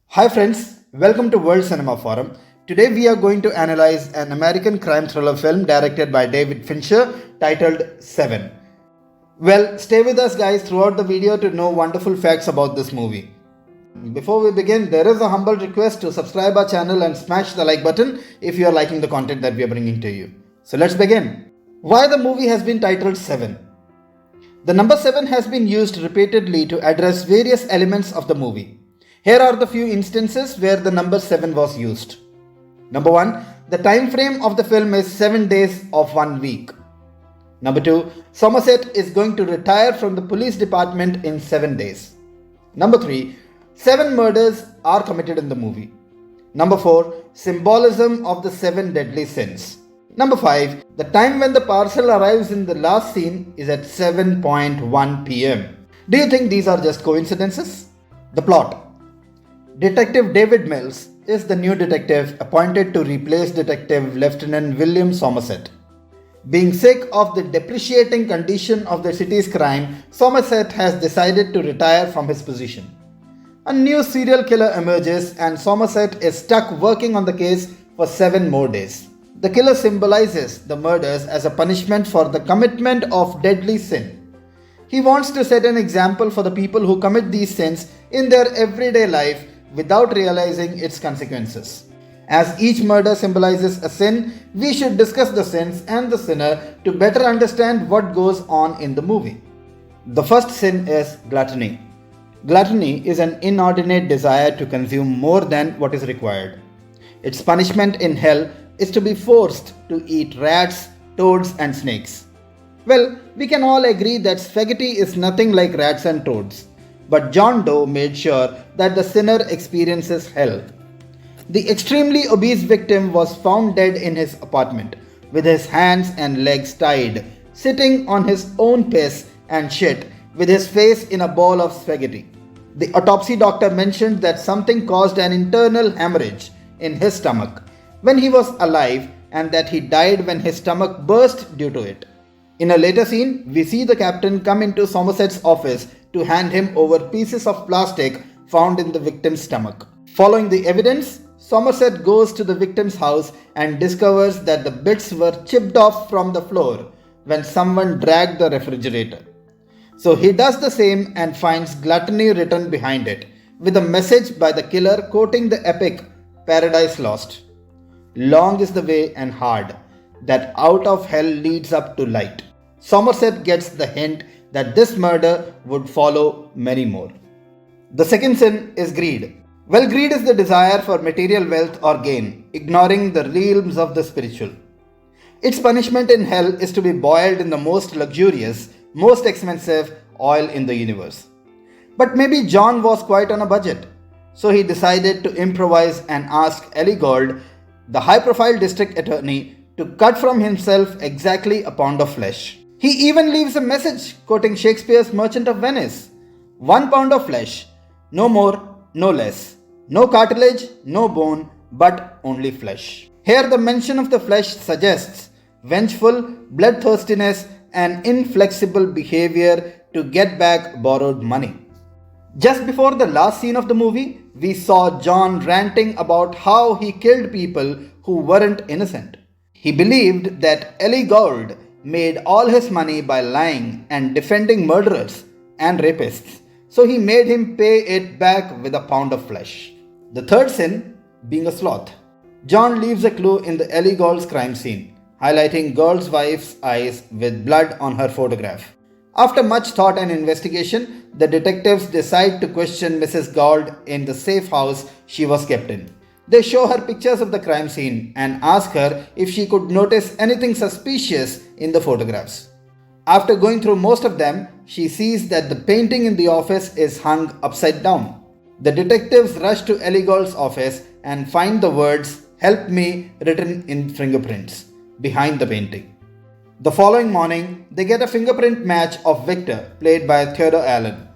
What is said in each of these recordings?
Hi friends, welcome to World Cinema Forum. Today we are going to analyze an American crime thriller film directed by David Fincher titled SE7EN. Well, stay with us guys throughout the video to know wonderful facts about this movie. Before we begin, there is a humble request to subscribe our channel and smash the like button if you are liking the content that we are bringing to you. So let's begin. Why the movie has been titled SE7EN? The number 7 has been used repeatedly to address various elements of the movie. Here are the few instances where the number 7 was used. Number 1. The time frame of the film is 7 days of 1 week. Number 2. Somerset is going to retire from the police department in 7 days. Number 3. 7 murders are committed in the movie. Number 4. Symbolism of the 7 deadly sins. Number 5. The time when the parcel arrives in the last scene is at 7:1 p.m. Do you think these are just coincidences? The plot. Detective David Mills is the new detective appointed to replace Detective Lieutenant William Somerset. Being sick of the depreciating condition of the city's crime, Somerset has decided to retire from his position. A new serial killer emerges and Somerset is stuck working on the case for 7 more days. The killer symbolizes the murders as a punishment for the commitment of deadly sin. He wants to set an example for the people who commit these sins in their everyday life without realizing its consequences. As each murder symbolizes a sin, we should discuss the sins and the sinner to better understand what goes on in the movie. The first sin is gluttony. Gluttony is an inordinate desire to consume more than what is required. Its punishment in hell is to be forced to eat rats, toads, and snakes. Well, we can all agree that spaghetti is nothing like rats and toads. But John Doe made sure that the sinner experiences hell. The extremely obese victim was found dead in his apartment, with his hands and legs tied, sitting on his own piss and shit, with his face in a bowl of spaghetti. The autopsy doctor mentioned that something caused an internal hemorrhage in his stomach when he was alive and that he died when his stomach burst due to it. In a later scene, we see the captain come into Somerset's office to hand him over pieces of plastic found in the victim's stomach. Following the evidence, Somerset goes to the victim's house and discovers that the bits were chipped off from the floor when someone dragged the refrigerator. So he does the same and finds gluttony written behind it, with a message by the killer quoting the epic Paradise Lost. Long is the way and hard, that out of hell leads up to light. Somerset gets the hint that this murder would follow many more. The second sin is greed. Well, greed is the desire for material wealth or gain, ignoring the realms of the spiritual. Its punishment in hell is to be boiled in the most luxurious, most expensive oil in the universe. But maybe John was quite on a budget, so he decided to improvise and ask Ellie Gold, the high-profile district attorney, to cut from himself exactly a pound of flesh. He even leaves a message quoting Shakespeare's Merchant of Venice. 1 pound of flesh, no more, no less. No cartilage, no bone, but only flesh. Here the mention of the flesh suggests vengeful, bloodthirstiness, and inflexible behavior to get back borrowed money. Just before the last scene of the movie, we saw John ranting about how he killed people who weren't innocent. He believed that Ellie Gold made all his money by lying and defending murderers and rapists, so he made him pay it back with a pound of flesh. The third sin being a sloth. John leaves a clue in the Ellie Gold's crime scene, highlighting Gold's wife's eyes with blood on her photograph. After much thought and investigation, the detectives decide to question Mrs. Gold in the safe house she was kept in. They show her pictures of the crime scene and ask her if she could notice anything suspicious in the photographs. After going through most of them, she sees that the painting in the office is hung upside down. The detectives rush to Ellie Gold's office and find the words "Help me" written in fingerprints behind the painting. The following morning, they get a fingerprint match of Victor, played by Theodore Allen.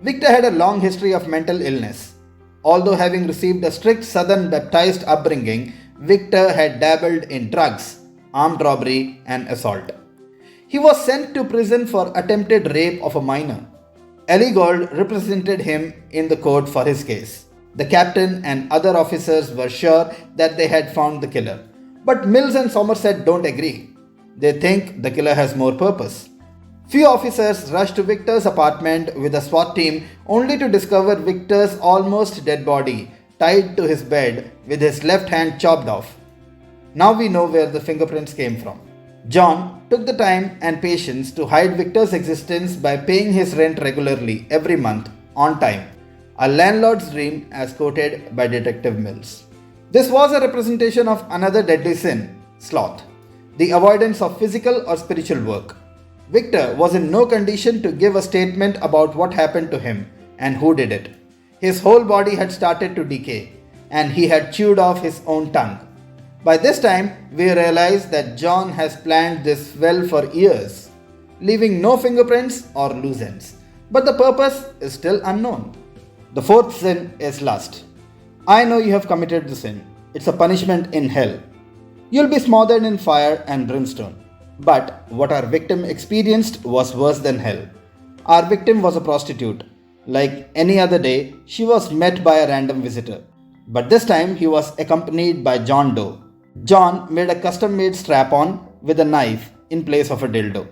Victor had a long history of mental illness. Although having received a strict Southern Baptist upbringing, Victor had dabbled in drugs, armed robbery, and assault. He was sent to prison for attempted rape of a minor. Ellie Gold represented him in the court for his case. The captain and other officers were sure that they had found the killer. But Mills and Somerset don't agree. They think the killer has more purpose. Few officers rush to Victor's apartment with a SWAT team only to discover Victor's almost dead body tied to his bed with his left hand chopped off. Now we know where the fingerprints came from. John took the time and patience to hide Victor's existence by paying his rent regularly every month on time, a landlord's dream as quoted by Detective Mills. This was a representation of another deadly sin, sloth, the avoidance of physical or spiritual work. Victor was in no condition to give a statement about what happened to him and who did it. His whole body had started to decay, and he had chewed off his own tongue. By this time, we realize that John has planned this well for years, leaving no fingerprints or loose ends. But the purpose is still unknown. The fourth sin is lust. I know you have committed the sin. It's a punishment in hell. You'll be smothered in fire and brimstone. But what our victim experienced was worse than hell. Our victim was a prostitute. Like any other day, she was met by a random visitor. But this time, he was accompanied by John Doe. John made a custom-made strap-on with a knife in place of a dildo.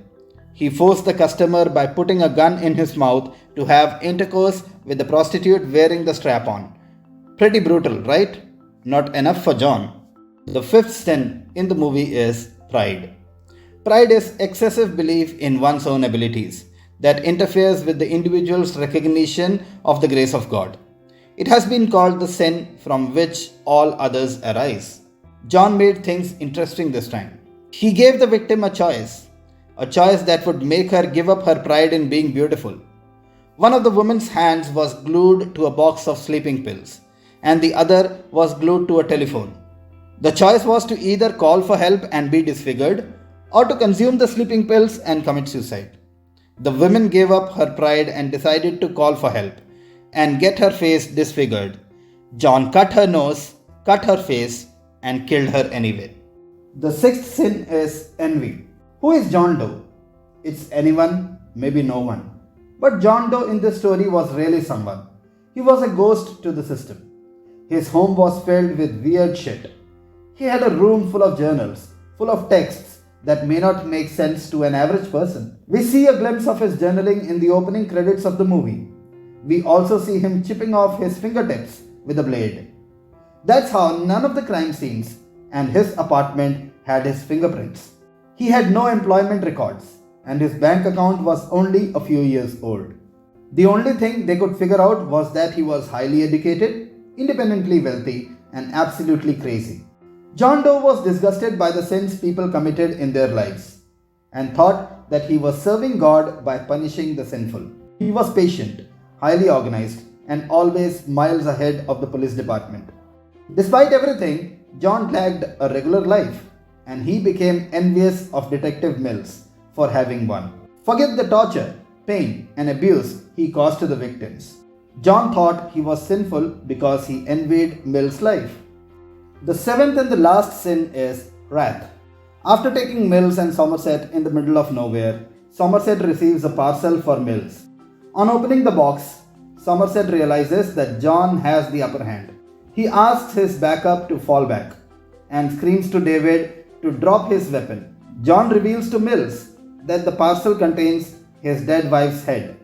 He forced the customer by putting a gun in his mouth to have intercourse with the prostitute wearing the strap-on. Pretty brutal, right? Not enough for John. The fifth sin in the movie is pride. Pride is excessive belief in one's own abilities that interferes with the individual's recognition of the grace of God. It has been called the sin from which all others arise. John made things interesting this time. He gave the victim a choice that would make her give up her pride in being beautiful. One of the woman's hands was glued to a box of sleeping pills, and the other was glued to a telephone. The choice was to either call for help and be disfigured, or to consume the sleeping pills and commit suicide. The woman gave up her pride and decided to call for help and get her face disfigured. John cut her nose, cut her face, and killed her anyway. The sixth sin is envy. Who is John Doe? It's anyone, maybe no one. But John Doe in this story was really someone. He was a ghost to the system. His home was filled with weird shit. He had a room full of journals, full of texts that may not make sense to an average person. We see a glimpse of his journaling in the opening credits of the movie. We also see him chipping off his fingertips with a blade. That's how none of the crime scenes and his apartment had his fingerprints. He had no employment records, and his bank account was only a few years old. The only thing they could figure out was that he was highly educated, independently wealthy, and absolutely crazy. John Doe was disgusted by the sins people committed in their lives and thought that he was serving God by punishing the sinful. He was patient, highly organized, and always miles ahead of the police department. Despite everything, John led a regular life, and he became envious of Detective Mills for having one. Forget the torture, pain, and abuse he caused to the victims. John thought he was sinful because he envied Mills' life. The seventh and the last sin is wrath. After taking Mills and Somerset in the middle of nowhere, Somerset receives a parcel for Mills. On opening the box, Somerset realizes that John has the upper hand. He asks his backup to fall back and screams to David to drop his weapon. John reveals to Mills that the parcel contains his dead wife's head.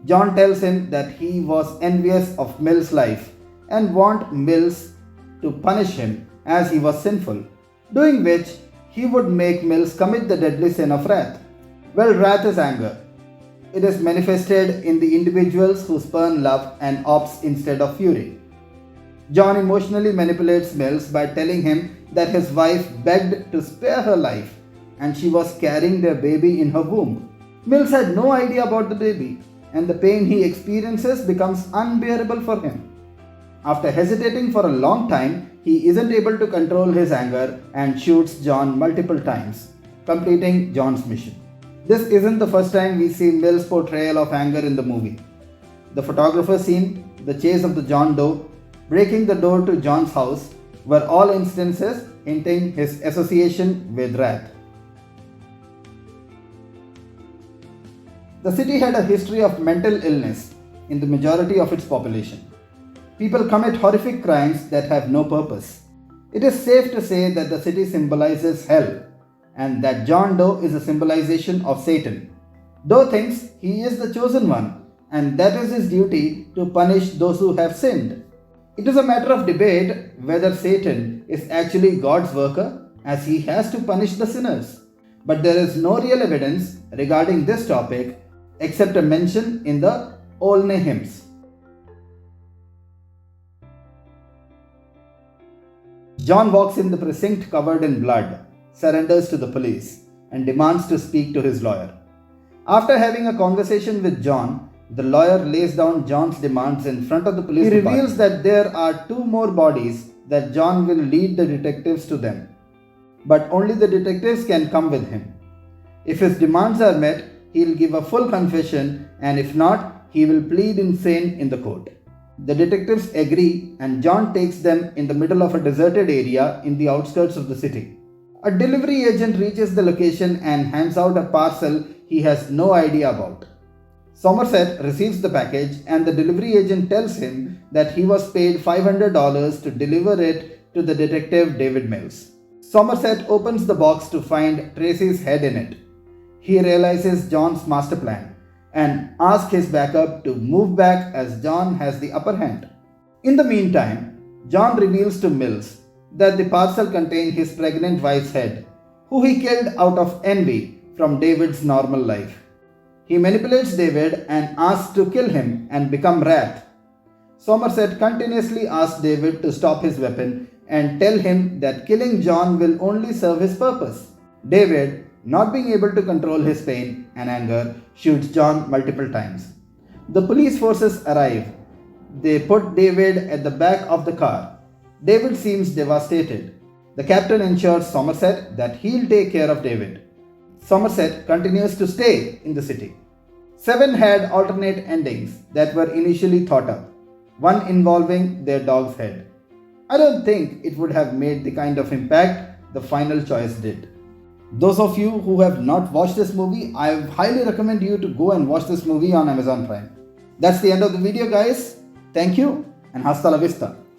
John tells him that he was envious of Mills' life and want Mills to punish him as he was sinful, doing which he would make Mills commit the deadly sin of wrath. Well, wrath is anger. It is manifested in the individuals who spurn love and opts instead of fury. John emotionally manipulates Mills by telling him that his wife begged to spare her life and she was carrying their baby in her womb. Mills had no idea about the baby, and the pain he experiences becomes unbearable for him. After hesitating for a long time, he isn't able to control his anger and shoots John multiple times, completing John's mission. This isn't the first time we see Mills' portrayal of anger in the movie. The photographer scene, the chase of the John Doe, breaking the door to John's house were all instances hinting his association with wrath. The city had a history of mental illness in the majority of its population. People commit horrific crimes that have no purpose. It is safe to say that the city symbolizes hell and that John Doe is a symbolization of Satan. Doe thinks he is the chosen one and that is his duty to punish those who have sinned. It is a matter of debate whether Satan is actually God's worker as he has to punish the sinners. But there is no real evidence regarding this topic except a mention in the Olney hymns. John walks in the precinct covered in blood, surrenders to the police, and demands to speak to his lawyer. After having a conversation with John, the lawyer lays down John's demands in front of the police department. He reveals that there are 2 more bodies that John will lead the detectives to them, but only the detectives can come with him. If his demands are met, he will give a full confession, and if not, he will plead insane in the court. The detectives agree and John takes them in the middle of a deserted area in the outskirts of the city. A delivery agent reaches the location and hands out a parcel he has no idea about. Somerset receives the package and the delivery agent tells him that he was paid $500 to deliver it to the detective David Mills. Somerset opens the box to find Tracy's head in it. He realizes John's master plan and asks his backup to move back as John has the upper hand. In the meantime, John reveals to Mills that the parcel contained his pregnant wife's head, who he killed out of envy from David's normal life. He manipulates David and asks to kill him and become wrath. Somerset continuously asks David to stop his weapon and tell him that killing John will only serve his purpose. David, not being able to control his pain and anger, shoots John multiple times. The police forces arrive. They put David at the back of the car. David seems devastated. The captain ensures Somerset that he'll take care of David. Somerset continues to stay in the city. 7 had alternate endings that were initially thought up, one involving their dog's head. I don't think it would have made the kind of impact the final choice did. Those of you who have not watched this movie, I highly recommend you to go and watch this movie on Amazon Prime. That's the end of the video, guys. Thank you and hasta la vista.